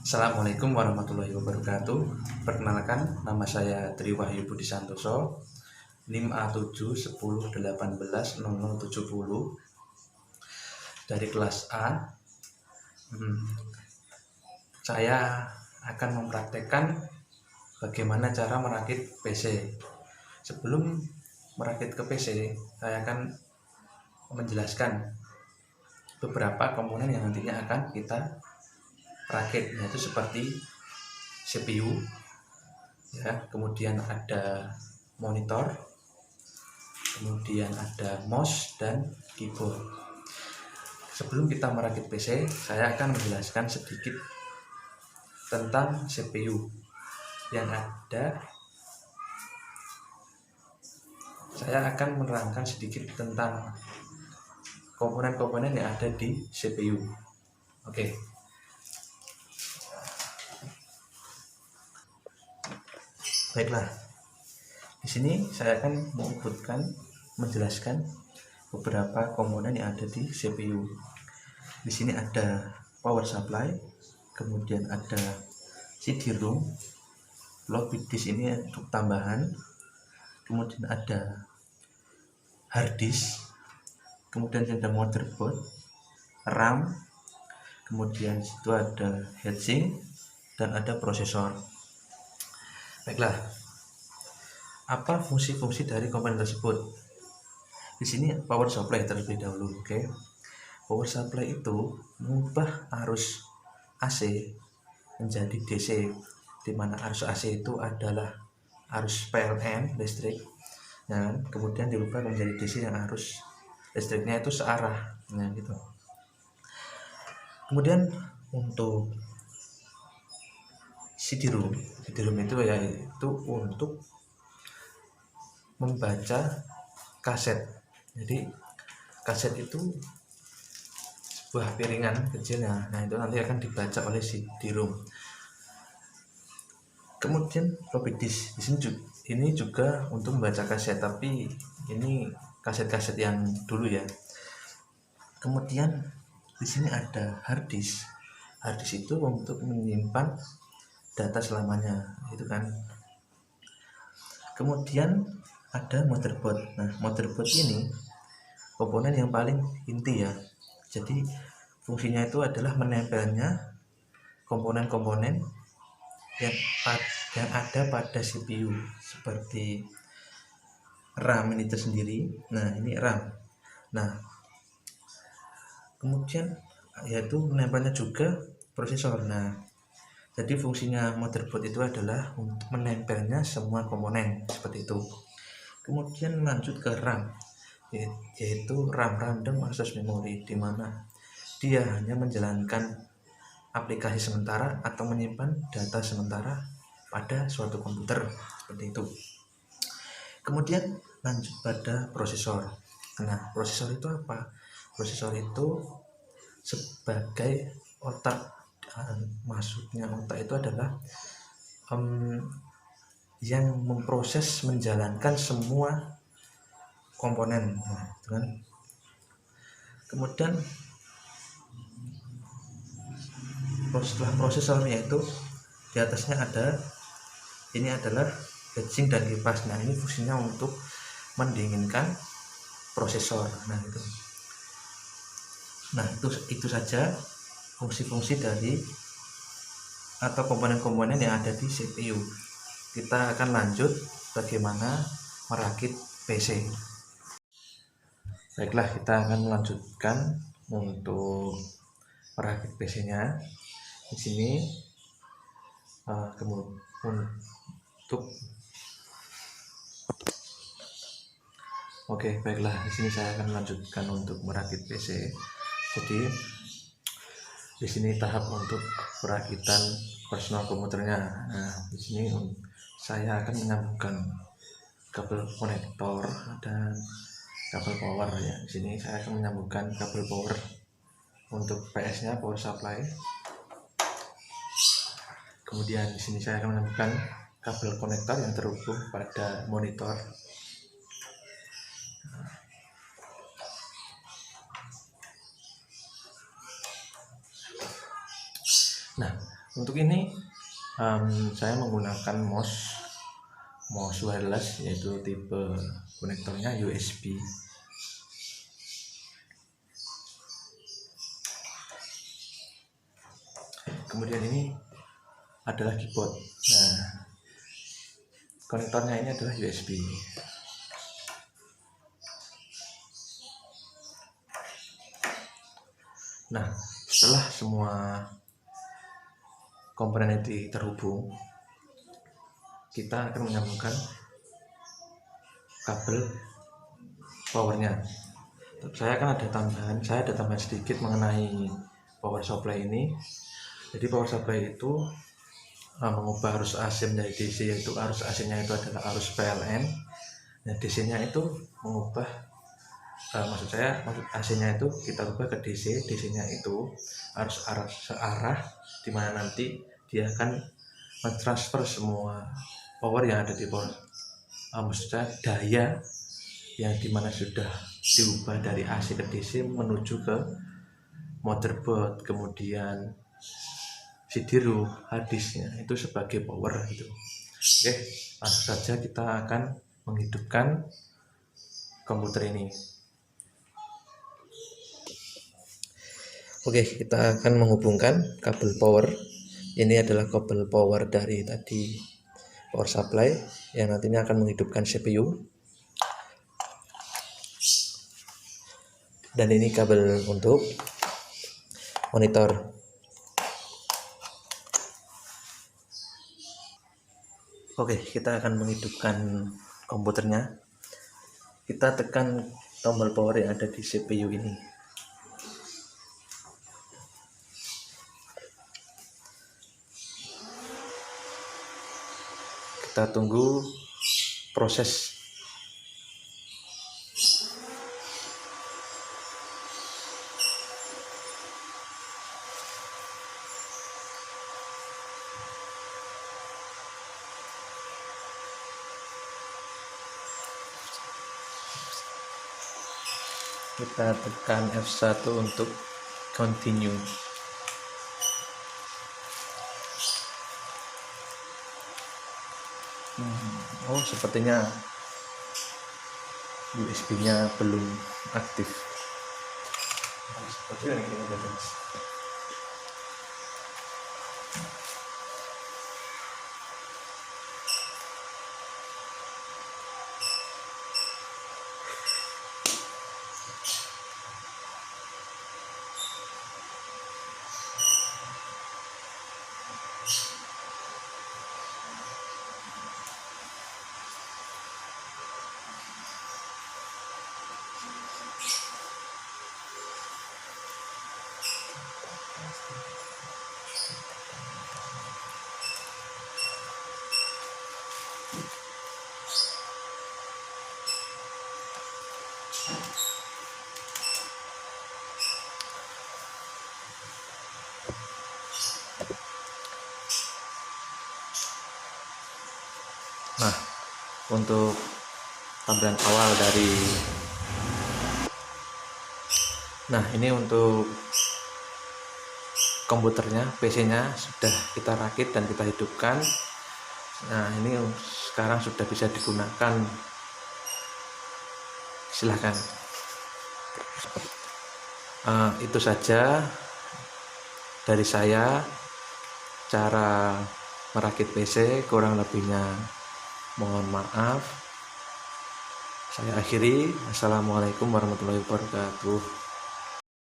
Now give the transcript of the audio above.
Assalamualaikum warahmatullahi wabarakatuh. Perkenalkan, nama saya Tri Wahyu Budi Santoso, NIM A710180070 dari kelas A. Saya akan mempraktekkan bagaimana cara merakit PC. Sebelum merakit ke PC, saya akan menjelaskan beberapa komponen yang nantinya akan kita rakit, yaitu seperti CPU, ya, kemudian ada monitor, kemudian ada mouse dan keyboard. Sebelum kita merakit PC, saya akan menjelaskan sedikit tentang CPU yang ada. Saya akan menerangkan sedikit tentang komponen-komponen yang ada di CPU. Oke. Baiklah. Di sini saya akan menjelaskan beberapa komponen yang ada di CPU. Di sini ada power supply, kemudian ada CD-ROM, floppy disk ini untuk tambahan, kemudian ada hard disk, kemudian ada motherboard, RAM, kemudian itu ada heatsink dan ada prosesor. Baiklah, apa fungsi-fungsi dari komponen tersebut? Di sini power supply terlebih dahulu. Oke. Power supply itu mengubah arus AC menjadi DC, di mana arus AC itu adalah arus PLN listrik, dan kemudian dirubah menjadi DC yang arus listriknya itu searah, nah gitu. Kemudian untuk CD-ROM itu yaitu untuk membaca kaset. Jadi kaset itu sebuah piringan kecil, nah itu nanti akan dibaca oleh CD-ROM. Kemudian floppy disk ini juga untuk membaca kaset, tapi ini kaset-kaset yang dulu ya. Kemudian di sini ada hard disk. Hard disk itu untuk menyimpan data selamanya, itu kan. Kemudian ada motherboard. Nah, motherboard ini komponen yang paling inti ya. Jadi fungsinya itu adalah menempelnya komponen-komponen yang ada pada CPU, seperti RAM ini tersendiri. Nah, ini RAM. Nah, kemudian yaitu menempelnya juga prosesor. Nah, jadi fungsinya motherboard itu adalah untuk menempelnya semua komponen seperti itu. Kemudian lanjut ke RAM, yaitu RAM, random access memory, di mana dia hanya menjalankan aplikasi sementara atau menyimpan data sementara pada suatu komputer seperti itu. Kemudian lanjut pada prosesor. Nah, prosesor itu apa? Prosesor itu sebagai otak. Maksudnya otak itu adalah yang memproses, menjalankan semua komponen, kan? Kemudian setelah prosesor, yaitu di atasnya ini adalah heatsink dan kipas. Nah, ini fungsinya untuk mendinginkan prosesor. Nah, itu saja fungsi-fungsi dari atau komponen-komponen yang ada di CPU. Kita akan lanjut bagaimana merakit PC. Baiklah, kita akan melanjutkan untuk merakit PC-nya. Di sini baiklah, di sini saya akan melanjutkan untuk merakit PC. Jadi di sini tahap untuk perakitan personal komputernya. Nah, di sini saya akan menyambungkan kabel konektor dan kabel power ya. Di sini saya akan menyambungkan kabel power untuk PS-nya, power supply. Kemudian di sini saya akan menyambungkan kabel konektor yang terhubung pada monitor. Nah, untuk ini saya menggunakan mouse wireless, yaitu tipe konektornya USB. Kemudian ini adalah keyboard. Nah, konektornya ini adalah USB. Nah, setelah semua komponen ini terhubung, kita akan menyambungkan kabel powernya. Saya akan ada tambahan sedikit mengenai power supply ini. Jadi power supply itu mengubah arus AC menjadi DC, yaitu arus AC-nya itu adalah arus PLN. Nah, DC-nya itu mengubah maksud AC-nya itu kita ubah ke DC. DC-nya itu harus searah, dimana nanti dia akan mentransfer semua power yang ada di power, daya yang dimana sudah diubah dari AC ke DC menuju ke motherboard, kemudian CD-ROM, hard disknya itu sebagai power gitu. Oke, langsung saja kita akan menghidupkan komputer ini. Oke, kita akan menghubungkan kabel power. Ini adalah kabel power dari tadi power supply yang nantinya akan menghidupkan CPU. Dan ini kabel untuk monitor. Oke, kita akan menghidupkan komputernya. Kita tekan tombol power yang ada di CPU ini. Kita tunggu proses. Kita tekan F1 untuk continue. Oh, sepertinya USB-nya belum aktif. Nah, untuk tampilan awal dari ini untuk komputernya, PC-nya sudah kita rakit dan kita hidupkan. Nah, ini sekarang sudah bisa digunakan. Silahkan. Itu saja dari saya cara merakit PC, kurang lebihnya mohon maaf. Saya akhiri. Assalamualaikum warahmatullahi wabarakatuh.